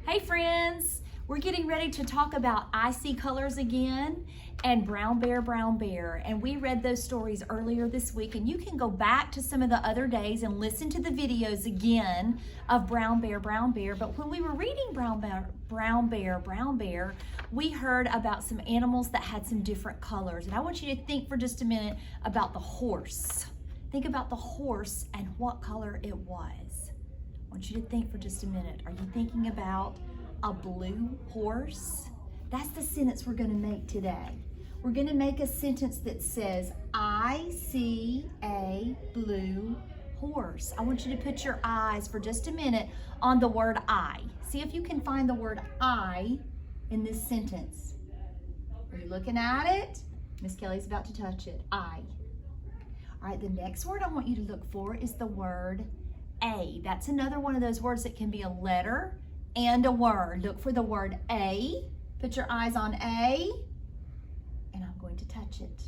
Hey friends, we're getting ready to talk about I See Colors again and Brown Bear, Brown Bear. And we read those stories earlier this week, and you can go back to some of the other days and listen to the videos again of Brown Bear, Brown Bear. But when we were reading Brown Bear, Brown Bear, Brown Bear, we heard about some animals that had some different colors. And I want you to think for just a minute about the horse. Think about the horse and what color it was. I want you to think for just a minute. Are you thinking about a blue horse? That's the sentence we're going to make today. We're going to make a sentence that says, I see a blue horse. I want you to put your eyes for just a minute on the word I. See if you can find the word I in this sentence. Are you looking at it? Miss Kelly's about to touch it. I. All right, the next word I want you to look for is the word A. That's another one of those words that can be a letter and a word. Look for the word A. Put your eyes on A, and I'm going to touch it.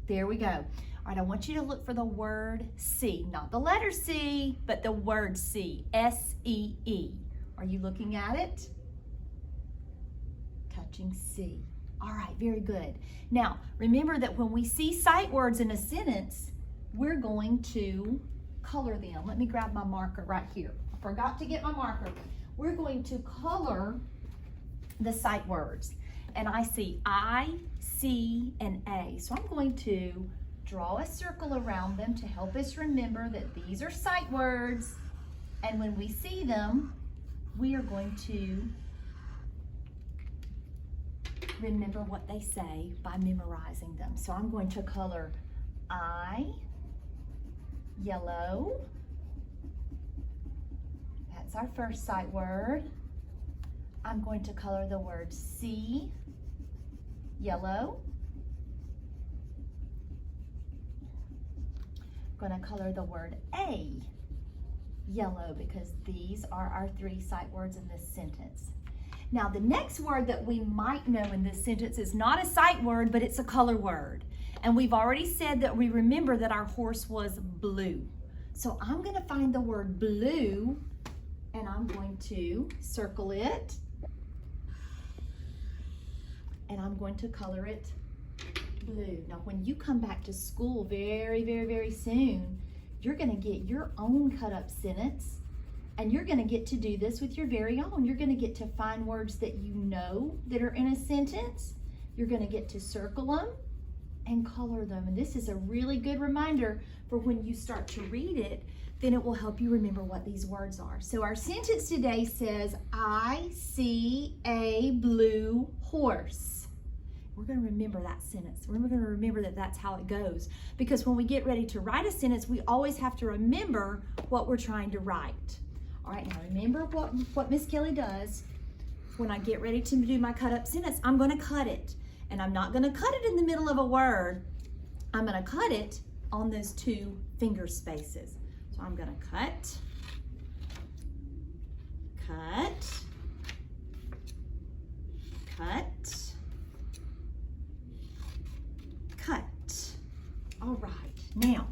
There we go. All right, I want you to look for the word C. Not the letter C, but the word C. S-E-E. Are you looking at it? Touching C. All right, very good. Now, remember that when we see sight words in a sentence, we're going to color them. Let me grab my marker right here. I forgot to get my marker. We're going to color the sight words. And I see I, C, and A. So I'm going to draw a circle around them to help us remember that these are sight words. And when we see them, we are going to remember what they say by memorizing them. So I'm going to color I, yellow. That's our first sight word. I'm going to color the word C, yellow. I'm going to color the word A, yellow, because these are our three sight words in this sentence. Now, the next word that we might know in this sentence is not a sight word, but it's a color word. And we've already said that we remember that our horse was blue. So I'm going to find the word blue, and I'm going to circle it. And I'm going to color it blue. Now, when you come back to school very, very, very soon, you're going to get your own cut-up sentence. And you're going to get to do this with your very own. You're going to get to find words that you know that are in a sentence. You're going to get to circle them and color them. And this is a really good reminder for when you start to read it, then it will help you remember what these words are. So our sentence today says, I see a blue horse. We're going to remember that sentence. We're going to remember that that's how it goes. Because when we get ready to write a sentence, we always have to remember what we're trying to write. All right, now remember what Miss Kelly does. When I get ready to do my cut up sentence, I'm going to cut it. And I'm not going to cut it in the middle of a word. I'm going to cut it on those two finger spaces. So I'm going to cut, cut, cut, cut. All right, now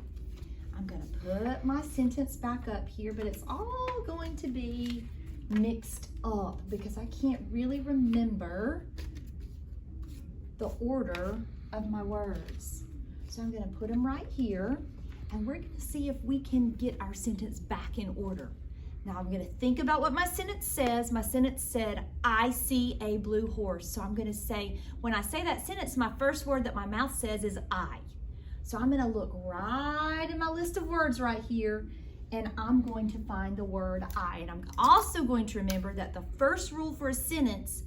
I'm going to put my sentence back up here, but it's all going to be mixed up because I can't really remember the order of my words. So I'm going to put them right here, and we're going to see if we can get our sentence back in order. Now I'm going to think about what my sentence says. My sentence said, I see a blue horse. So I'm going to say, when I say that sentence, my first word that my mouth says is I. So I'm going to look right in my list of words right here, and I'm going to find the word I. And I'm also going to remember that the first rule for a sentence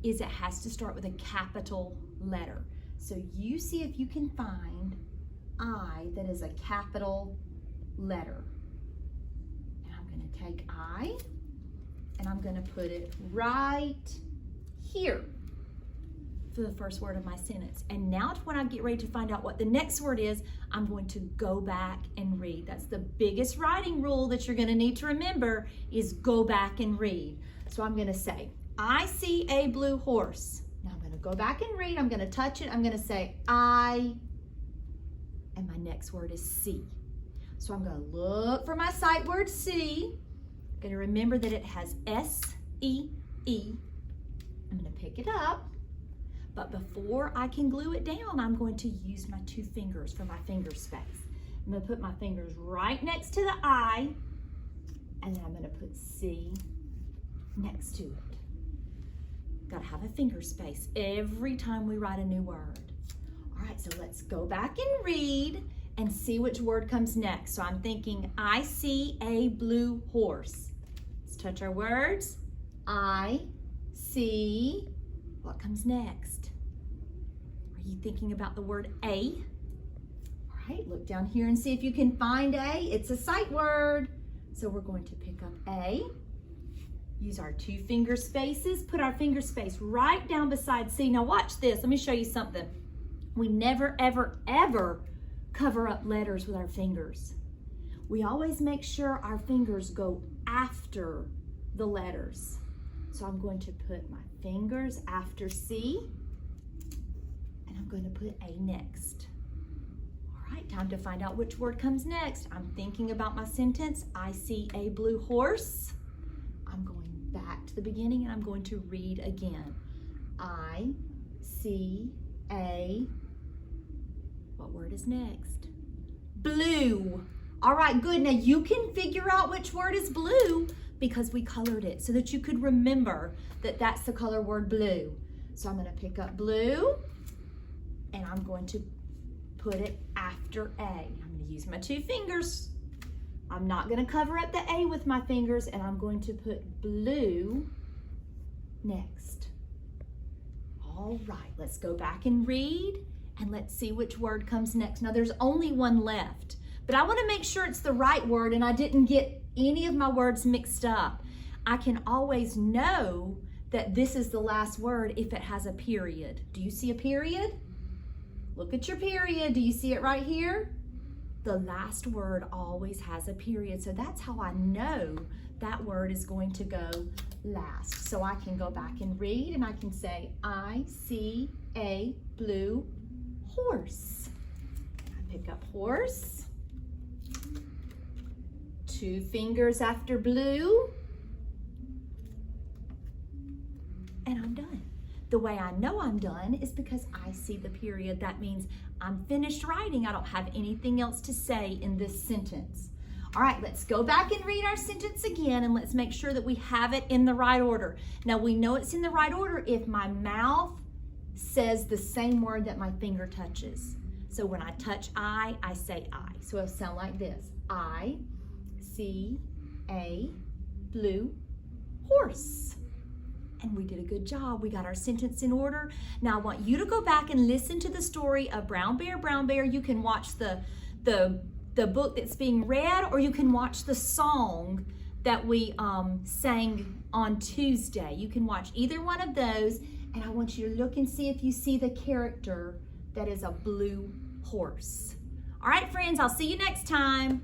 is it has to start with a capital letter. So you see if you can find I that is a capital letter. And I'm going to take I, and I'm going to put it right here for the first word of my sentence. And now when I get ready to find out what the next word is, I'm going to go back and read. That's the biggest writing rule that you're going to need to remember is go back and read. So I'm going to say, I see a blue horse. Now I'm going to go back and read. I'm going to touch it. I'm going to say I, and my next word is see. So I'm going to look for my sight word see. I'm going to remember that it has S-E E. I'm going to pick it up, but before I can glue it down, I'm going to use my 2 fingers for my finger space. I'm going to put my fingers right next to the I, and then I'm going to put C next to it. Got to have a finger space every time we write a new word. All right, so let's go back and read and see which word comes next. So I'm thinking, I see a blue horse. Let's touch our words. I see, what comes next? Are you thinking about the word a? All right, look down here and see if you can find a. It's a sight word. So we're going to pick up a, use our 2 finger spaces, put our finger space right down beside C. Now watch this, let me show you something. We never, ever, ever cover up letters with our fingers. We always make sure our fingers go after the letters. So I'm going to put my fingers after C, and I'm going to put A next. All right, time to find out which word comes next. I'm thinking about my sentence. I see a blue horse. I'm going back to the beginning and I'm going to read again. I see a, what word is next? Blue. All right, good. Now you can figure out which word is blue because we colored it so that you could remember that that's the color word blue. So I'm going to pick up blue and I'm going to put it after A. I'm going to use my 2 fingers. I'm not going to cover up the A with my fingers, and I'm going to put blue next. All right, let's go back and read, and let's see which word comes next. Now there's only one left, but I want to make sure it's the right word and I didn't get any of my words mixed up. I can always know that this is the last word if it has a period. Do you see a period? Look at your period. Do you see it right here? The last word always has a period. So that's how I know that word is going to go last. So I can go back and read and I can say, I see a blue horse. I pick up horse. 2 fingers after blue. And I'm done. The way I know I'm done is because I see the period. That means I'm finished writing. I don't have anything else to say in this sentence. All right, let's go back and read our sentence again and let's make sure that we have it in the right order. Now we know it's in the right order if my mouth says the same word that my finger touches. So when I touch I say I. So it'll sound like this. I see a blue horse. And we did a good job. We got our sentence in order. Now I want you to go back and listen to the story of Brown Bear, Brown Bear. You can watch the book that's being read, or you can watch the song that we sang on Tuesday. You can watch either one of those, and I want you to look and see if you see the character that is a blue horse. All right, friends, I'll see you next time.